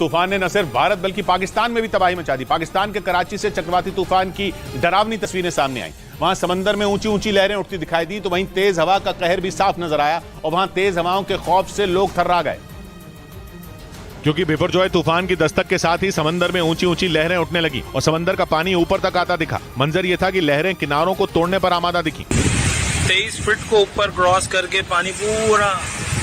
तूफान ने न सिर्फ भारत बल्कि पाकिस्तान में भी तबाही मचा दी। पाकिस्तान के कराची से चक्रवाती तूफान की डरावनी तस्वीरें सामने आई। वहां समंदर में ऊंची ऊंची लहरें उठती दिखाई दी, तो वहीं तेज हवा का कहर भी साफ नजर आया और वहां तेज हवाओं के खौफ से लोग थर्रा गए, क्योंकि बिपरजॉय तूफान की दस्तक के साथ ही समंदर में ऊंची ऊंची लहरें उठने लगी और समंदर का पानी ऊपर तक आता दिखा। मंजर यह था कि लहरें किनारों को तोड़ने पर आमादा दिखी। 23 फीट को ऊपर क्रॉस करके पानी पूरा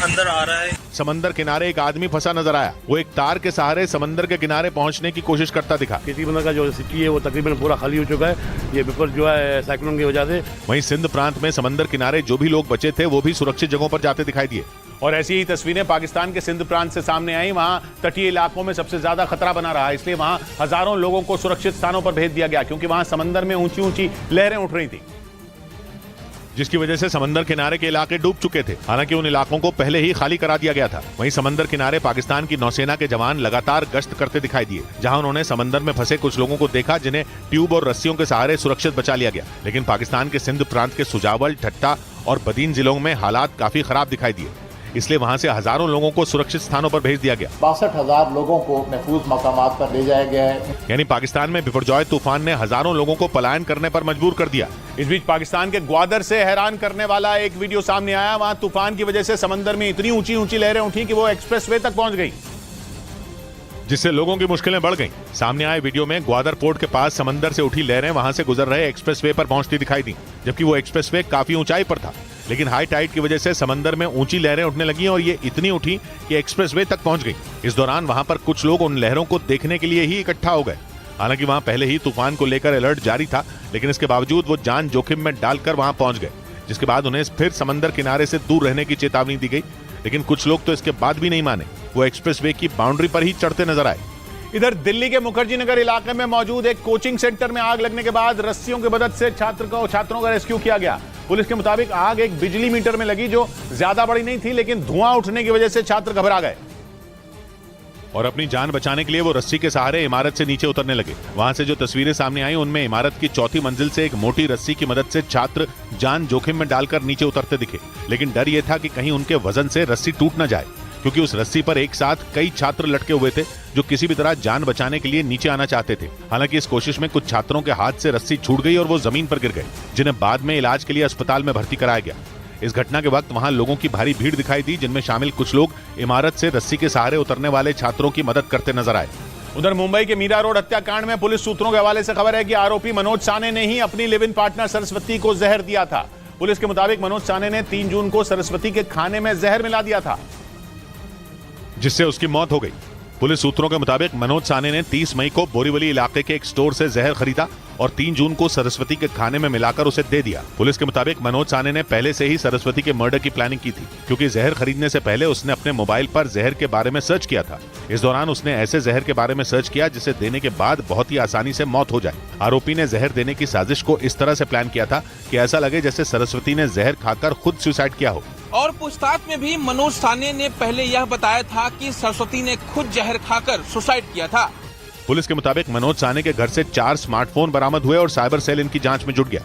अंदर आ रहा है। समंदर किनारे एक आदमी फंसा नजर आया। वो एक तार के सहारे समंदर के किनारे पहुंचने की कोशिश करता दिखा। किसी बंदा का जो सिटी है वो तकरीबन पूरा खाली हो चुका है, ये बिपर जो है साइक्लोन की वजह से। वहीं सिंध प्रांत में समंदर किनारे जो भी लोग बचे थे वो भी सुरक्षित जगहों पर जाते दिखाई दिए। और ऐसी ही तस्वीरें पाकिस्तान के सिंध प्रांत से सामने आई। वहां तटीय इलाकों में सबसे ज्यादा खतरा बना रहा, इसलिए वहां हजारों लोगों को सुरक्षित स्थानों पर भेज दिया गया, क्योंकि वहां समंदर में ऊंची ऊंची लहरें उठ रही थी, जिसकी वजह से समंदर किनारे के इलाके डूब चुके थे। हालांकि उन इलाकों को पहले ही खाली करा दिया गया था। वहीं समंदर किनारे पाकिस्तान की नौसेना के जवान लगातार गश्त करते दिखाई दिए, जहां उन्होंने समंदर में फंसे कुछ लोगों को देखा जिन्हें ट्यूब और रस्सियों के सहारे सुरक्षित बचा लिया गया। लेकिन पाकिस्तान के सिंध प्रांत के सुजावल, ठट्टा और बदीन जिलों में हालात काफी खराब दिखाई दिए, इसलिए वहां से हजारों लोगों को सुरक्षित स्थानों पर भेज दिया गया। 62,000 लोगों को महफूज मकामात पर ले जाया गया है। यानी पाकिस्तान में बिपरजॉय तूफान ने हजारों लोगों को पलायन करने पर मजबूर कर दिया। इस बीच पाकिस्तान के ग्वादर से हैरान करने वाला एक वीडियो सामने आया। वहां तूफान की वजह से समंदर में इतनी ऊंची ऊंची लहरें उठी कि वो एक्सप्रेसवे तक पहुंच गई, जिससे लोगों की मुश्किलें बढ़ गईं। सामने आए वीडियो में ग्वादर पोर्ट के पास समंदर से उठी लहरें वहां से गुजर रहे एक्सप्रेसवे पर पहुंचती दिखाई दी, जबकि वो एक्सप्रेसवे काफी ऊंचाई पर था। लेकिन हाई टाइड की वजह से समंदर में ऊंची लहरें उठने लगी और ये इतनी उठी कि एक्सप्रेसवे तक पहुंच गई। इस दौरान वहां पर कुछ लोग उन लहरों को देखने के लिए ही इकट्ठा हो गए। हालांकि वहां पहले ही तूफान को लेकर अलर्ट जारी था, लेकिन इसके बावजूद वो जान जोखिम में डालकर वहां पहुंच गए, जिसके बाद उन्हें फिर समंदर किनारे से दूर रहने की चेतावनी दी गई। लेकिन कुछ लोग तो इसके बाद भी नहीं माने, वो एक्सप्रेसवे की बाउंड्री पर ही चढ़ते नजर आए। इधर दिल्ली के मुखर्जी नगर इलाके में मौजूद एक कोचिंग सेंटर में आग लगने के बाद रस्सियों की मदद से छात्रों का रेस्क्यू किया गया। पुलिस के मुताबिक आग एक बिजली मीटर में लगी, जो ज्यादा बड़ी नहीं थी, लेकिन धुआं उठने की वजह से छात्र घबरा गए और अपनी जान बचाने के लिए वो रस्सी के सहारे इमारत से नीचे उतरने लगे। वहां से जो तस्वीरें सामने आई उनमें इमारत की चौथी मंजिल से एक मोटी रस्सी की मदद से छात्र जान जोखिम में डालकर नीचे उतरते दिखे। लेकिन डर यह था कि कहीं उनके वजन से रस्सी टूट न जाए, क्योंकि उस रस्सी पर एक साथ कई छात्र लटके हुए थे जो किसी भी तरह जान बचाने के लिए नीचे आना चाहते थे। हालांकि इस कोशिश में कुछ छात्रों के हाथ से रस्सी छूट गई और वो जमीन पर गिर गए, जिन्हें बाद में इलाज के लिए अस्पताल में भर्ती कराया गया। इस घटना के वक्त वहां लोगों की भारी भीड़ दिखाई दी, जिनमें शामिल कुछ लोग इमारत से रस्सी के सहारे उतरने वाले छात्रों की मदद करते नजर आए। उधर मुंबई के मीरा रोड हत्याकांड में पुलिस सूत्रों के हवाले से खबर है कि आरोपी मनोज साने ने ही अपनी लिव इन पार्टनर सरस्वती को जहर दिया था। पुलिस के मुताबिक मनोज साने ने 3 जून को सरस्वती के खाने में जहर मिला दिया था, जिससे उसकी मौत हो गई। पुलिस सूत्रों के मुताबिक मनोज साने ने 30 मई को बोरीवली इलाके के एक स्टोर से जहर खरीदा और 3 जून को सरस्वती के खाने में मिलाकर उसे दे दिया। पुलिस के मुताबिक मनोज साने ने पहले से ही सरस्वती के मर्डर की प्लानिंग की थी, क्योंकि जहर खरीदने से पहले उसने अपने मोबाइल पर जहर के बारे में सर्च किया था। इस दौरान उसने ऐसे जहर के बारे में सर्च किया जिसे देने के बाद बहुत ही आसानी से मौत हो जाए। आरोपी ने जहर देने की साजिश को इस तरह से प्लान किया था कि ऐसा लगे जैसे सरस्वती ने जहर खाकर खुद सुसाइड किया हो। और पूछताछ में भी मनोज साने ने पहले यह बताया था कि सरस्वती ने खुद जहर खाकर सुसाइड किया था। पुलिस के मुताबिक मनोज साने के घर से 4 स्मार्टफोन बरामद हुए और साइबर सेल इनकी जांच में जुट गया।